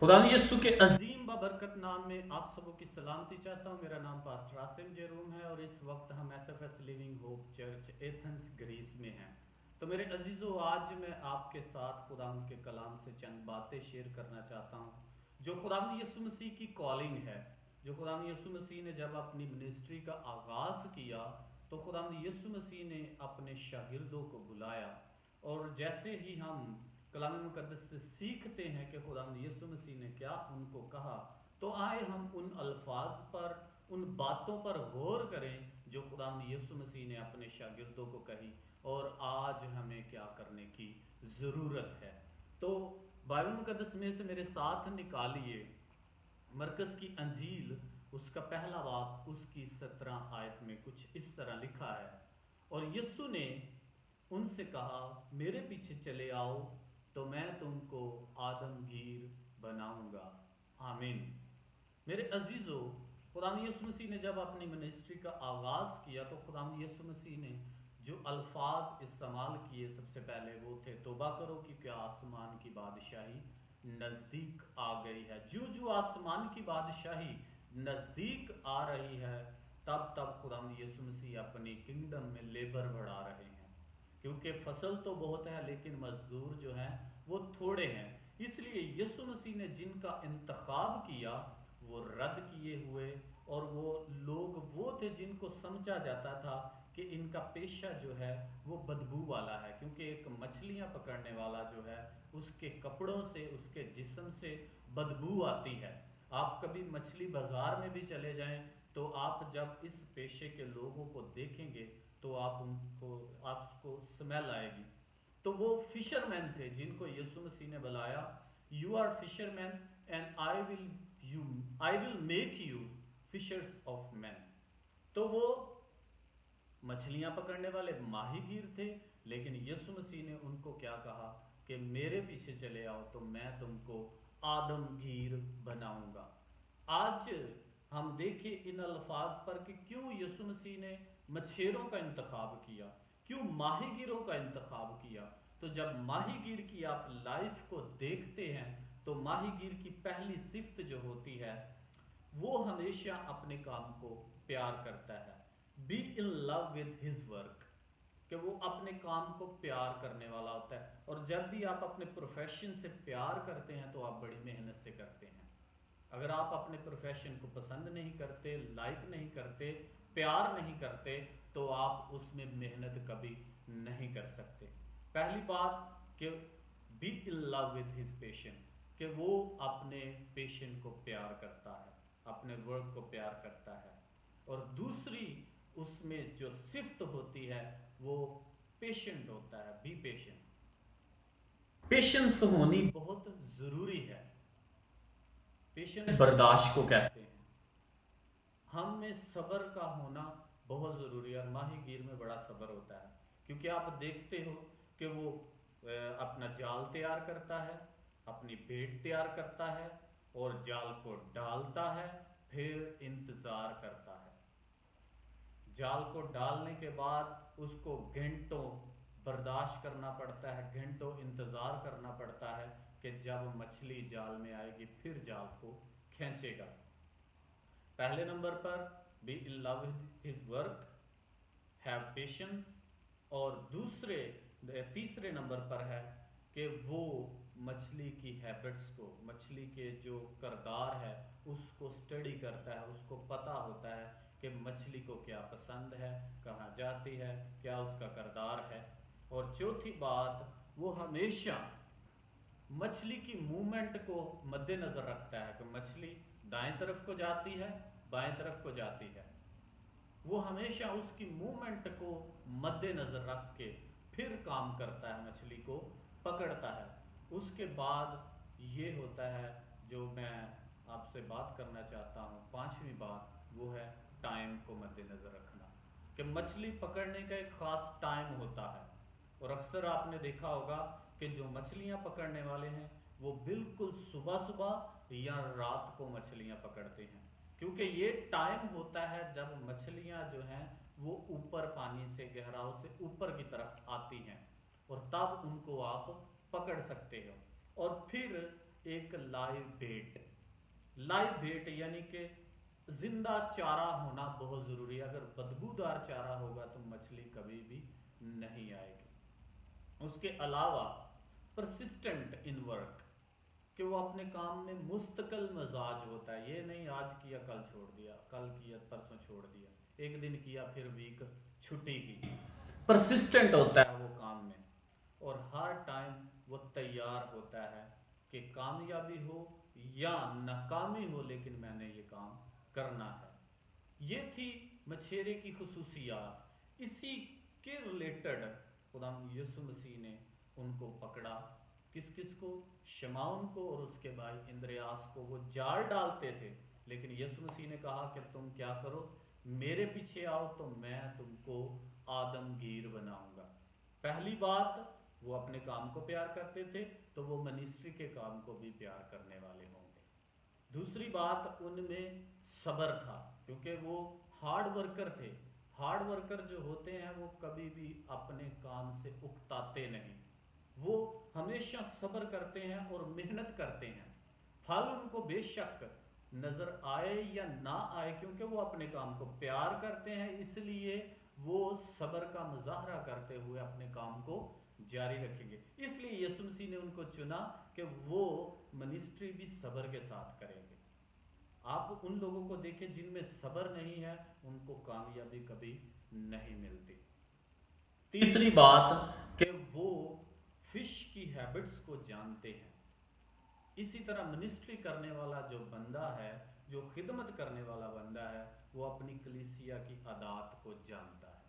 खुदा यीशु के अजीम बरकत नाम में आप सबों की सलामती चाहता हूँ। मेरा नाम पास्टर आसिम जेरूम है और इस वक्त हम SFS Living Hope Church Athens Greece में हैं। तो मेरे अजीज़ों, आज मैं आपके साथ खुदा के कलाम से चंद बातें शेयर करना चाहता हूँ जो खुदा यीशु मसीह की कॉलिंग है। जो खुदा यीशु मसीह ने जब अपनी मिनिस्ट्री का आगाज़ किया तो खुदा यीशु मसीह ने अपने शागिर्दों को बुलाया, और जैसे ही हम कलाम मुकद्दस से सीखते हैं कि खुदा यीशु मसीह ने क्या उनको कहा, तो आए हम उन अल्फाज पर, उन बातों पर गौर करें जो खुदा यीशु मसीह ने अपने शागिर्दों को कही और आज हमें क्या करने की ज़रूरत है। तो बाइबल मुकद्दस में से मेरे साथ निकालिए मरकज़ की अंजील, उसका पहला बाब, उसकी 17 आयत में कुछ इस तरह लिखा है। और यीशु ने उनसे कहा, मेरे पीछे चले आओ तो मैं तुमको आदमगीर बनाऊंगा। आमीन। मेरे अजीज़ों, खुदा यीशु मसीह ने जब अपनी मिनिस्ट्री का आगाज़ किया तो खुदा यीशु मसीह ने जो अल्फाज इस्तेमाल किए, सबसे पहले वो थे, तौबा करो क्योंकि आसमान की बादशाही नज़दीक आ गई है। जो जो आसमान की बादशाही नज़दीक आ रही है, तब तब खुदा यीशु मसीह अपनी किंगडम में लेबर बढ़ा रहे हैं, क्योंकि फसल तो बहुत है लेकिन मजदूर जो हैं वो थोड़े हैं। इसलिए यीशु मसीह ने जिनका इंतखाब किया वो रद्द किए हुए, और वो लोग वो थे जिनको समझा जाता था कि इनका पेशा जो है वो बदबू वाला है, क्योंकि एक मछलियां पकड़ने वाला जो है उसके कपड़ों से, उसके जिस्म से बदबू आती है। आप कभी मछली बाजार में भी चले जाएं तो आप जब इस पेशे के लोगों को देखेंगे तो आपको स्मेल आएगी। तो वो फिशरमैन थे जिनको यीशु मसीह ने बुलाया, you are fisherman and I will make you fishers of man. तो वो मछलियां पकड़ने वाले माहीगीर थे, लेकिन यीशु मसीह ने उनको क्या कहा कि मेरे पीछे चले आओ तो मैं तुमको आदमगीर बनाऊंगा। आज हम देखें इन अल्फाज पर कि क्यों यीशु मसीह ने मछेरों का इंतखाब किया, क्यों माहीगीरों का इंतखाब किया। तो जब माहीगीर की आप लाइफ को देखते हैं तो माहीगीर की पहली सिफ्त जो होती है वो हमेशा अपने काम को प्यार करता है। Be in love with his work, कि वो अपने काम को प्यार करने वाला होता है। और जब भी आप अपने प्रोफेशन से प्यार करते हैं तो आप बड़ी मेहनत से करते हैं। अगर आप अपने प्रोफेशन को पसंद नहीं करते, लाइक नहीं करते, प्यार नहीं करते, तो आप उसमें मेहनत कभी नहीं कर सकते। पहली बात कि be in love with his patient, कि वो अपने पेशेंट को प्यार करता है, अपने वर्क को प्यार करता है। और दूसरी उसमें जो सिफ्त होती है वो पेशेंट होता है, बी पेशेंट। पेशेंस होनी बहुत जरूरी है। पेशेंस बर्दाश्त को कहते हैं। हम में सब्र का होना बहुत ज़रूरी है, और माहीगीर में बड़ा सब्र होता है, क्योंकि आप देखते हो कि वो अपना जाल तैयार करता है, अपनी भेंट तैयार करता है और जाल को डालता है, फिर इंतज़ार करता है। जाल को डालने के बाद उसको घंटों बर्दाश्त करना पड़ता है, घंटों इंतज़ार करना पड़ता है कि जब मछली जाल में आएगी फिर जाल को खींचेगा। पहले नंबर पर be in love his work, have patience. और तीसरे नंबर पर है कि वो मछली की हैबिट्स को, मछली के जो किरदार है उसको स्टडी करता है, उसको पता होता है कि मछली को क्या पसंद है, कहाँ जाती है, क्या उसका किरदार है। और चौथी बात, वो हमेशा मछली की मूवमेंट को मद्देनज़र रखता है कि मछली दाएं तरफ को जाती है, बाएं तरफ को जाती है। वो हमेशा उसकी मूवमेंट को मद्देनज़र रख के फिर काम करता है, मछली को पकड़ता है। उसके बाद ये होता है जो मैं आपसे बात करना चाहता हूँ, पांचवी बात, वो है टाइम को मद्देनज़र रखना, कि मछली पकड़ने का एक ख़ास टाइम होता है। और अक्सर आपने देखा होगा कि जो मछलियाँ पकड़ने वाले हैं वो बिल्कुल सुबह सुबह या रात को मछलियाँ पकड़ते हैं, क्योंकि ये टाइम होता है जब मछलियाँ जो हैं वो ऊपर पानी से, गहराव से ऊपर की तरफ आती हैं, और तब उनको आप पकड़ सकते हो। और फिर एक लाइव बेट यानी कि जिंदा चारा होना बहुत जरूरी है। अगर बदबूदार चारा होगा तो मछली कभी भी नहीं आएगी। उसके अलावा परसिस्टेंट इन वर्क, कि वो अपने काम में मुस्तकिल मजाज होता है, ये नहीं आज किया कल छोड़ दिया, कल किया परसों छोड़ दिया, एक दिन किया फिर वीक छुट्टी की। परसिस्टेंट होता है वो काम में, और हर टाइम वो तैयार होता है कि कामयाबी हो या नाकामी हो, लेकिन मैंने ये काम करना है। ये थी मछेरे की खुसूसियात। इसी के रिलेटेड खुदा यीशु मसीह ने उनको पकड़ा, किस किस को, शमाउन को और उसके भाई इंद्रियास को। वो जाल डालते थे, लेकिन यीशु मसीह ने कहा कि तुम क्या करो, मेरे पीछे आओ तो मैं तुमको आदमगीर बनाऊंगा। पहली बात, वो अपने काम को प्यार करते थे तो वो मिनिस्ट्री के काम को भी प्यार करने वाले होंगे। दूसरी बात, उनमें सब्र था, क्योंकि वो हार्ड वर्कर थे। हार्ड वर्कर जो होते हैं वो कभी भी अपने काम से उकताते नहीं, वो हमेशा सब्र करते हैं और मेहनत करते हैं। फल उनको बेशक नजर आए या ना आए, क्योंकि वो अपने काम को प्यार करते हैं, इसलिए वो सब्र का मुजाहरा करते हुए अपने काम को जारी रखेंगे। इसलिए यीशु मसीह ने उनको चुना कि वो मिनिस्ट्री भी सब्र के साथ करेंगे। आप उन लोगों को देखें जिनमें सब्र नहीं है, उनको कामयाबी कभी नहीं मिलती। तीसरी बात कि वो फिश की हैबिट्स को जानते हैं। इसी तरह मिनिस्ट्री करने वाला जो बंदा है, जो खिदमत करने वाला बंदा है, वो अपनी कलीसिया की आदात को जानता है।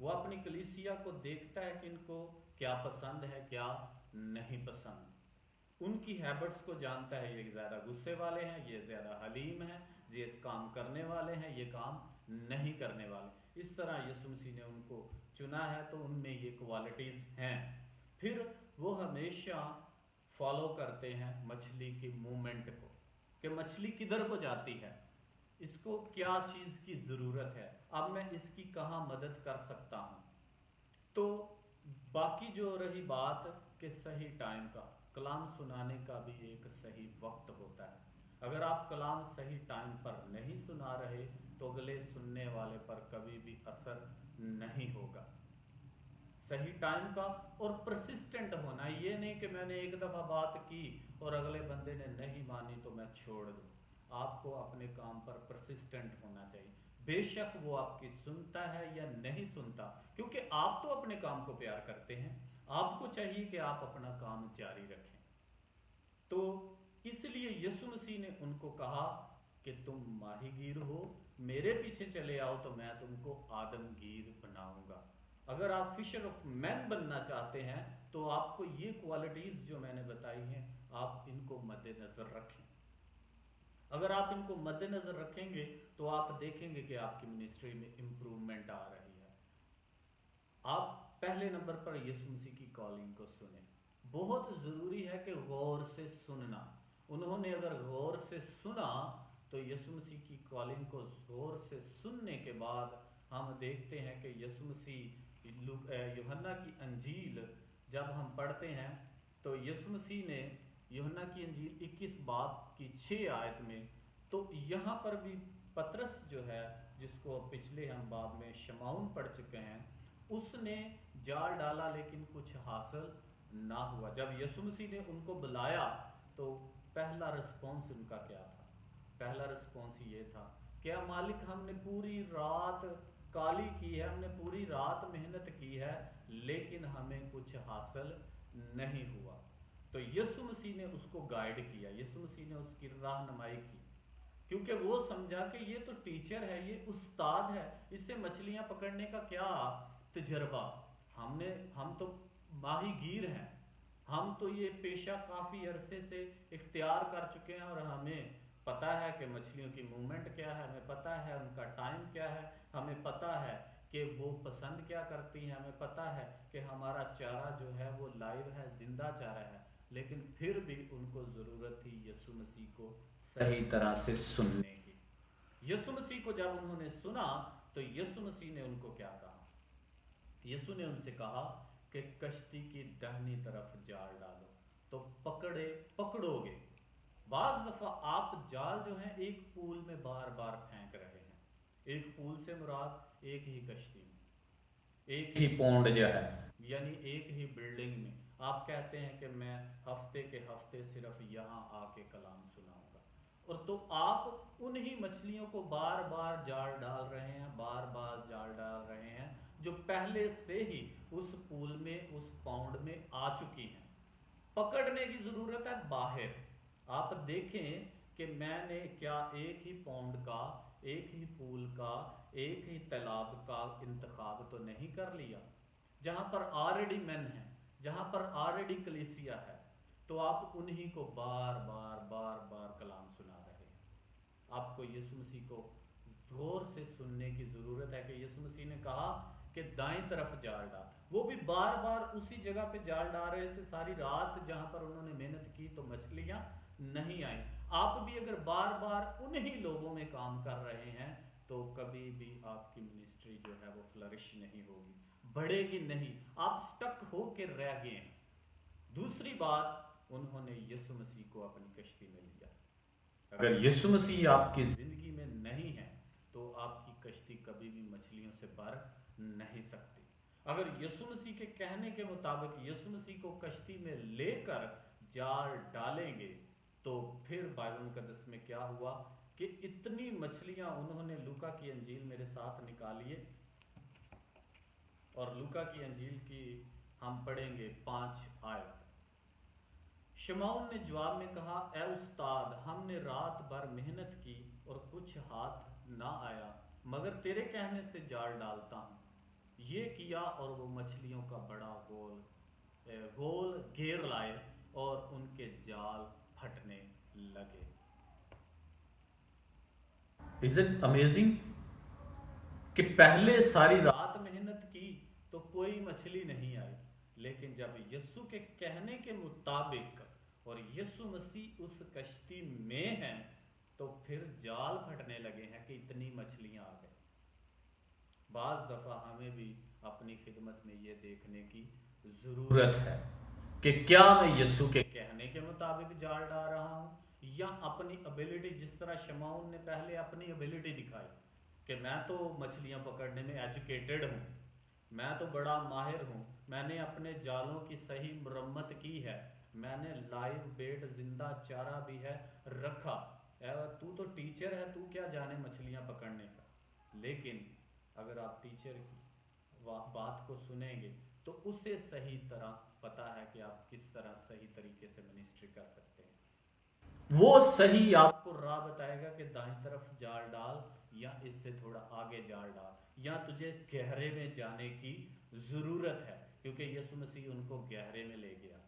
वो अपनी कलीसिया को देखता है कि इनको क्या पसंद है, क्या नहीं पसंद। उनकी हैबिट्स को जानता है, ये ज़्यादा गुस्से वाले हैं, ये ज़्यादा हलीम हैं, ये काम करने वाले हैं, ये काम नहीं करने वाले। इस तरह यीशु मसीह ने उनको चुना है, तो उनमें ये क्वालिटीज़ हैं। फिर वो हमेशा फॉलो करते हैं मछली की मूवमेंट को, कि मछली किधर को जाती है, इसको क्या चीज़ की ज़रूरत है, अब मैं इसकी कहाँ मदद कर सकता हूँ। तो बाकी जो रही बात कि सही टाइम का, कलाम सुनाने का भी एक सही वक्त होता है। अगर आप कलाम सही टाइम पर नहीं सुना रहे तो अगले सुनने वाले पर कभी भी असर नहीं होगा। सही टाइम का और परसिस्टेंट होना, ये नहीं कि मैंने एक दफ़ा बात की और अगले बंदे ने नहीं मानी तो मैं छोड़ दूँ। आपको अपने काम पर परसिस्टेंट होना चाहिए, बेशक वो आपकी सुनता है या नहीं सुनता, क्योंकि आप तो अपने काम को प्यार करते हैं। आपको चाहिए कि आप अपना काम जारी रखें। तो इसलिए यीशु मसीह ने उनको कहा कि तुम माहीगीर हो, मेरे पीछे चले आओ तो मैं तुमको आदमगीर बनाऊंगा। अगर आप फिशर ऑफ मैन बनना चाहते हैं तो आपको ये क्वालिटीज जो मैंने बताई हैं, आप इनको मद्देनजर रखें। अगर आप इनको मद्देनजर रखेंगे तो आप देखेंगे कि आपकी मिनिस्ट्री में इंप्रूवमेंट आ रही है। आप पहले नंबर पर यीशु मसीह की कॉलिंग को सुने। बहुत ज़रूरी है कि गौर से सुनना। उन्होंने अगर गौर से सुना तो यीशु मसीह की कॉलिंग को गौर से सुनने के बाद हम देखते हैं कि यीशु मसीह यूहन्ना की अंजील जब हम पढ़ते हैं तो यीशु मसीह ने यूहन्ना की अंजील 21 बाब की 6 आयत में, तो यहाँ पर भी पतरस जो है, जिसको पिछले हम बाब में शमाउन पढ़ चुके हैं, उसने जाल डाला लेकिन कुछ हासिल ना हुआ। जब यीशु मसीह ने उनको बुलाया तो पहला रिस्पॉन्स उनका क्या था? पहला रिस्पॉन्स ये था, क्या मालिक हमने पूरी रात काली की है, हमने पूरी रात मेहनत की है, लेकिन हमें कुछ हासिल नहीं हुआ। तो यीशु मसीह ने उसको गाइड किया, यीशु मसीह ने उसकी रहनुमाई की, क्योंकि वो समझा कि ये तो टीचर है, ये उस्ताद है, इससे मछलियां पकड़ने का क्या तजर्बा। हम तो माहीगीर हैं, हम तो ये पेशा काफ़ी अरसे से इख्तियार कर चुके हैं और हमें पता है कि मछलियों की मूवमेंट क्या है, हमें पता है उनका टाइम क्या है, हमें पता है कि वो पसंद क्या करती हैं, हमें पता है कि हमारा चारा जो है वो लाइव है, जिंदा चारा है। लेकिन फिर भी उनको ज़रूरत थी यीशु मसीह को सही तरह से सुनने की। यीशु मसीह को जब उन्होंने सुना तो यीशु मसीह ने उनको क्या कहा? यीशु ने उनसे कहा कि कश्ती की दाहिनी तरफ जाल डालो तो पकड़ोगे। बाज दफा आप जाल जो है एक पूल में बार बार फेंक रहे हैं, एक पूल से मुराद एक ही कश्ती में, एक ही पौंड जो है, यानी एक ही बिल्डिंग में आप कहते हैं कि मैं हफ्ते के हफ्ते सिर्फ यहाँ आके कलाम सुनाऊंगा, और तो आप उन्हीं मछलियों को बार बार जाल डाल रहे हैं, बार बार जाल डाल रहे हैं, जो पहले से ही उस पूल में, उस पाउंड में आ चुकी हैं। पकड़ने की जरूरत है बाहर। आप देखें कि मैंने क्या एक ही पाउंड का, एक ही पूल का, एक ही तालाब का इंतखाब तो नहीं कर लिया, जहां पर ऑलरेडी मैन है, जहां पर ऑलरेडी कलीसिया है, तो आप उन्हीं को बार बार बार बार कलाम सुना रहे हैं। आपको यीशु मसीह को गौर से सुनने की जरूरत है कि यीशु मसीह ने कहा कि दाएं तरफ जाल डाल, वो भी बार बार उसी जगह पे जाल डाल रहे थे सारी रात, जहां पर उन्होंने मेहनत की तो मछलियां नहीं आई। आप भी अगर बार बार उन्हीं लोगों में काम कर रहे हैं तो कभी भी आपकी मिनिस्ट्री जो है वो फ्लरिश नहीं होगी, बढ़ेगी नहीं, आप स्टक होकर रह गए हैं। दूसरी बात, उन्होंने यीशु मसीह को अपनी कश्ती में लिया। अगर यीशु मसीह आपकी जिंदगी में नहीं है तो आपकी कश्ती कभी भी मछलियों से भर नहीं सकती। अगर यीशु मसीह के कहने के मुताबिक यीशु मसीह को कश्ती में लेकर जाल डालेंगे तो फिर बाइबल मुकद्दस में क्या हुआ कि इतनी मछलियां उन्होंने, लूका की अंजील मेरे साथ निकालिए, और लूका की अंजील की हम पढ़ेंगे 5 आयत। शमौन ने जवाब में कहा, ए उस्ताद, हमने रात भर मेहनत की और कुछ हाथ ना आया, मगर तेरे कहने से जाल डालता हूँ। ये किया और वो मछलियों का बड़ा गोल घेर लाए और उनके जाल फटने लगे। इज इट अमेजिंग कि पहले सारी रात मेहनत की तो कोई मछली नहीं आई, लेकिन जब यीशु के कहने के मुताबिक और यीशु मसीह उस कश्ती में हैं तो फिर जाल फटने लगे हैं कि इतनी मछलियां आ गई। बाज दफा हमें भी अपनी खिदमत में ये देखने की जरूरत है कि क्या मैं यीशु के कहने के मुताबिक जाल डाल रहा हूं या अपनी एबिलिटी, जिस तरह शमौन ने पहले अपनी एबिलिटी दिखाई कि मैं तो मछलियां पकड़ने में एजुकेटेड हूं, मैं तो बड़ा माहिर हूं, मैंने अपने जालों की सही मुरम्मत की है, मैंने लाइव बेट जिंदा चारा भी है रखा, तू तो टीचर है, तू क्या जाने मछलियां पकड़ने का। लेकिन अगर आप टीचर की बात को सुनेंगे तो उसे सही तरह पता है कि आप किस तरह सही तरीके से मिनिस्ट्री कर सकते हैं। वो सही आपको राह बताएगा कि दाईं तरफ जाल डाल या इससे थोड़ा आगे जाल डाल, या तुझे गहरे में जाने की जरूरत है, क्योंकि यीशु मसीह उनको गहरे में ले गया।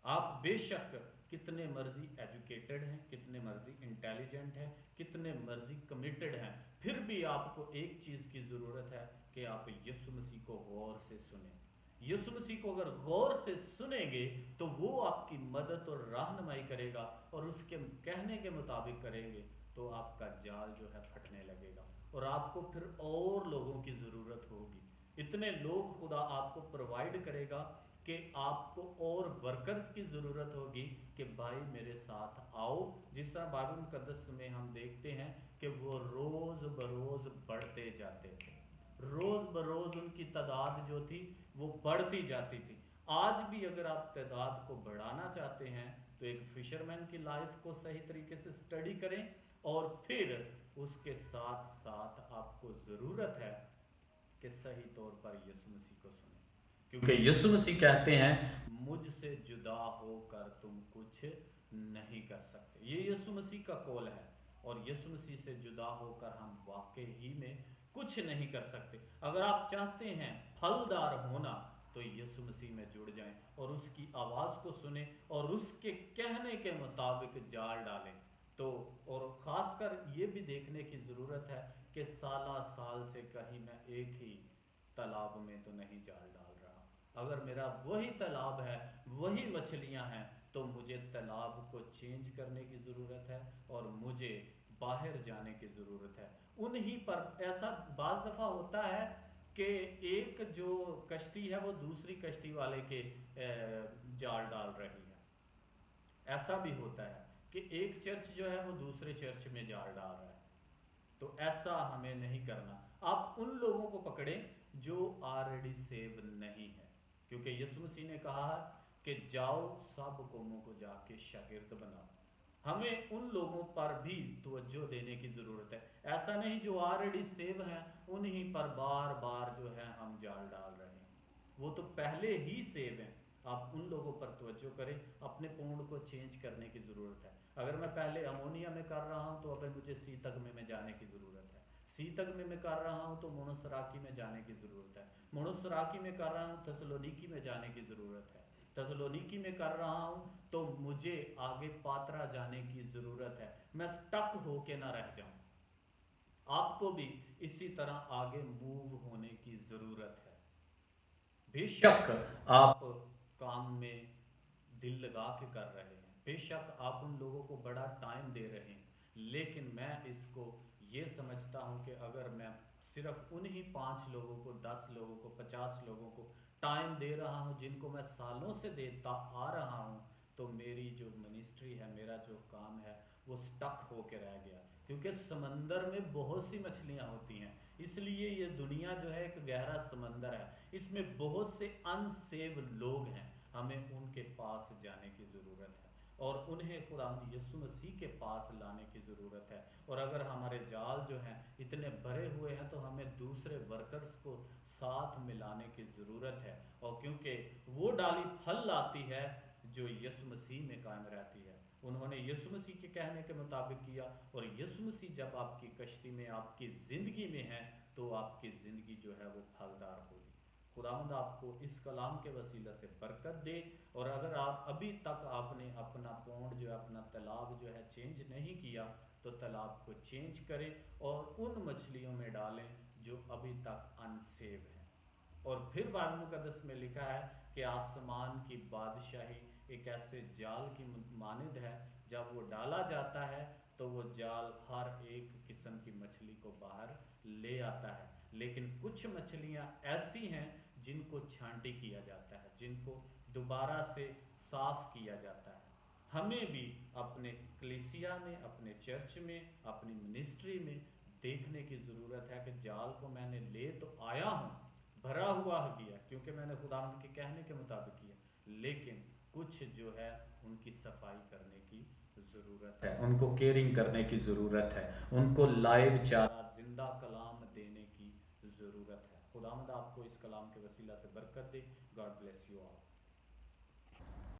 आप बेशक कितने मर्जी एजुकेटेड हैं, कितने मर्जी इंटेलिजेंट हैं, कितने मर्जी कमिटेड हैं, फिर भी आपको एक चीज की जरूरत है कि आप यीशु मसीह को गौर से सुने। यीशु मसीह को अगर गौर से सुनेंगे तो वो आपकी मदद और रहनुमाई करेगा, और उसके कहने के मुताबिक करेंगे तो आपका जाल जो है फटने लगेगा, और आपको फिर और लोगों की जरूरत होगी। इतने लोग खुदा आपको प्रोवाइड करेगा कि आपको और वर्कर्स की ज़रूरत होगी कि भाई मेरे साथ आओ। जिस तरह बाइबल मुकद्दस में हम देखते हैं कि वो रोज़ बरोज़ बढ़ते जाते थे, रोज़ बरोज़ उनकी तादाद जो थी वो बढ़ती जाती थी। आज भी अगर आप तादाद को बढ़ाना चाहते हैं तो एक फिशरमैन की लाइफ को सही तरीके से स्टडी करें, और फिर उसके साथ साथ आपको ज़रूरत है कि सही तौर पर यीशु मसीह को सुने, क्योंकि यीशु मसीह कहते हैं मुझसे जुदा होकर तुम कुछ नहीं कर सकते। ये यीशु मसीह का कॉल है, और यीशु मसीह से जुदा होकर हम वाकई ही में कुछ नहीं कर सकते। अगर आप चाहते हैं फलदार होना तो यीशु मसीह में जुड़ जाएं और उसकी आवाज़ को सुने और उसके कहने के मुताबिक जाल डालें। तो और ख़ासकर ये भी देखने की ज़रूरत है कि साला साल से कहीं मैं एक ही तालाब में तो नहीं जाल डाल रहा। अगर मेरा वही तालाब है, वही मछलियां हैं, तो मुझे तालाब को चेंज करने की ज़रूरत है और मुझे बाहर जाने की ज़रूरत है। उन्हीं पर ऐसा बाज़ दफ़ा होता है कि एक जो कश्ती है वो दूसरी कश्ती वाले के जाल डाल रही है। ऐसा भी होता है کہ ایک چرچ جو ہے وہ دوسرے چرچ میں جال ڈال رہا ہے، تو ایسا ہمیں نہیں کرنا۔ آپ ان لوگوں کو پکڑیں جو آلریڈی سیو نہیں ہے، کیونکہ یسوع مسیح نے کہا ہے کہ جاؤ سب قوموں کو جا کے شاگرد بناؤ۔ ہمیں ان لوگوں پر بھی توجہ دینے کی ضرورت ہے، ایسا نہیں جو آلریڈی سیو ہیں انہی پر بار بار جو ہے ہم جال ڈال رہے ہیں، وہ تو پہلے ہی سیو ہیں۔ آپ ان لوگوں پر توجہ کریں، اپنے پونڈ کو چینج کرنے کی ضرورت ہے۔ اگر میں پہلے امونیا میں کر رہا ہوں تو اب مجھے سی تگمے میں جانے کی ضرورت ہے، سی تگمے میں کر رہا ہوں تو مونوسراکی میں جانے کی ضرورت ہے، مونوسراکی میں کر رہا ہوں تھسلونیکی میں جانے کی ضرورت ہے، تھسلونیکی میں کر رہا ہوں تو مجھے آگے پاترا جانے کی ضرورت ہے، میں سٹک ہو کے نہ رہ جاؤں۔ آپ کو بھی اسی طرح آگے موو ہونے کی ضرورت ہے۔ بے شک آپ کام میں دل لگا کے کر رہے ہیں، بے شک آپ ان لوگوں کو بڑا ٹائم دے رہے ہیں، لیکن میں اس کو یہ سمجھتا ہوں کہ اگر میں صرف انہی 5 لوگوں کو، 10 لوگوں کو، 50 لوگوں کو ٹائم دے رہا ہوں جن کو میں سالوں سے دیتا آ رہا ہوں، تو میری جو منسٹری ہے، میرا جو کام ہے وہ سٹک ہو کے رہ گیا، کیونکہ سمندر میں بہت سی مچھلیاں ہوتی ہیں، اس لیے یہ دنیا جو ہے ایک گہرا سمندر ہے، اس میں بہت سے ان سیو لوگ ہیں، ہمیں ان کے پاس جانے کی ضرورت ہے اور انہیں خدا یسوع مسیح کے پاس لانے کی ضرورت ہے۔ اور اگر ہمارے جال جو ہیں اتنے بھرے ہوئے ہیں تو ہمیں دوسرے ورکرز کو ساتھ ملانے کی ضرورت ہے، اور کیونکہ وہ ڈالی پھل لاتی ہے جو یسوع مسیح میں قائم رہتی ہے۔ انہوں نے یسوع مسیح کے کہنے کے مطابق کیا، اور یسوع مسیح جب آپ کی کشتی میں، آپ کی زندگی میں ہے، تو آپ کی زندگی جو ہے وہ پھلدار ہوگی۔ خداوند آپ کو اس کلام کے وسیلہ سے برکت دے، اور اگر آپ ابھی تک آپ نے اپنا پونڈ جو ہے، اپنا تالاب جو ہے چینج نہیں کیا، تو تالاب کو چینج کریں اور ان مچھلیوں میں ڈالیں جو ابھی تک انسیو ہیں۔ اور پھر بائبل مقدس میں لکھا ہے کہ آسمان کی بادشاہی ایک ایسے جال کی مانند ہے، جب وہ ڈالا جاتا ہے تو وہ جال ہر ایک قسم کی مچھلی کو باہر لے آتا ہے، لیکن کچھ مچھلیاں ایسی ہیں جن کو چھانٹی کیا جاتا ہے، جن کو دوبارہ سے صاف کیا جاتا ہے۔ ہمیں بھی اپنے کلیسیا میں، اپنے چرچ میں، اپنی منسٹری میں دیکھنے کی ضرورت ہے کہ جال کو میں نے لے تو آیا ہوں، بھرا ہوا گیا کیونکہ میں نے خداوند کے کہنے کے مطابق کیا، لیکن کچھ جو ہے ان کی صفائی کرنے کی ضرورت ہے، ان کو کیئرنگ کرنے کی ضرورت ہے، ان کو لائیو چارہ زندہ کلام دینے کی ضرورت ہے۔ خداوند آپ کو اس کلام کے وسیلہ سے برکت دے۔ God bless you all.